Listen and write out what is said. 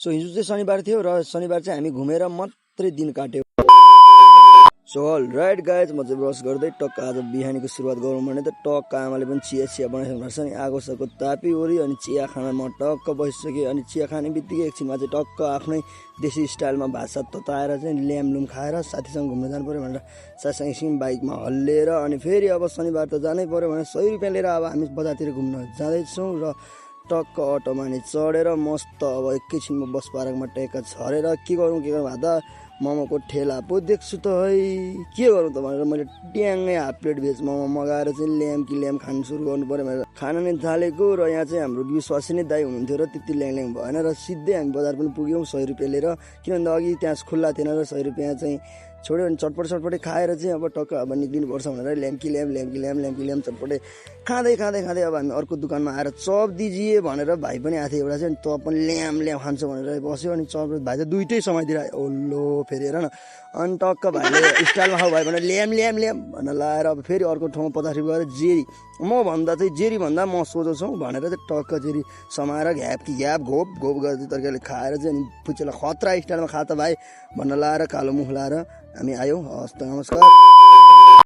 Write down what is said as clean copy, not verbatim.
So हिजो चाहिँ शनिबार थियो र शनिबार चाहिँ हामी घुमेर मात्रै दिन काट्यौँ। सो अल राइट गाइज, म चाहिँ ब्रस गर्दै टक्क आज बिहानीको सुरुवात गरौँ भने त टक्क आमाले पनि चिया बनाइसक्नु भएको छ नि। आगो सागो तापी ओरी अनि चिया खान म टक्क बसिसकेँ। अनि चिया खाने बित्तिकै एकछिनमा चाहिँ टक्क आफ्नै देशी स्टाइलमा भात सात तताएर चाहिँ ल्यामलुम खाएर साथीसँग घुम्न जानु पऱ्यो भनेर साथीसँग एकछिन बाइकमा हल्लिएर अनि फेरि अब शनिबार त जानै पऱ्यो भनेर 100 रुपियाँ लिएर अब हामी बजारतिर घुम्न जाँदैछौँ। र टक्क अटोमा नि चढेर मस्त अब एकैछिनमा बस पार्कमा टेक्का छरेर के गरौँ भन्दा मोमोको ठेला पो देख्छु त है, के गरौँ त भनेर मैले ट्याङ्गै हाफ प्लेट भेज मोमो मगाएर चाहिँ ल्याम खानु सुरु गर्नु पऱ्यो भनेर खान नै थालेको। र यहाँ चाहिँ हाम्रो विश्वासी नै दाइ हुनुहुन्थ्यो र त्यति ल्याङ भएन र सिधै हामी बजार पनि पुग्यौँ 100 रुपियाँ लिएर, किनभने अघि त्यहाँ खुल्ला थिएन र 100 रुपियाँ चाहिँ छोड्यो अनि चटपटे खाएर चाहिँ अब टक्क अब निक्लिनुपर्छ भनेर ल्याम्की ल्याम चटपटे खाँदै अब हामी अर्को दोकानमा आएर चप दिजिए भनेर भाइ पनि आएको थियो एउटा चाहिँ, तँ पनि ल्याम खान्छ भनेर बस्यो। अनि चप भाइ त दुइटै समाइदिएर ओल्लो फेरि हेर न। अनि टक्क भाइले स्टाइलमा खाऊ भाइ भनेर ल्याम भनेर लाएर अब फेरि अर्को ठाउँमा 50 रुपियाँ गरेर जेरी म भन्दा चाहिँ जेरी भन्दा म सोझो छौँ भनेर चाहिँ टक्क जेरी समाएर घ्याप घोप गर्दै तरिकाले खाएर चाहिँ अनि पुच्चेला खतरा स्टाइलमा खा त भाइ भन्न लाएर कालो मुख लाएर हामी आयौँ। हस् त नमस्कार।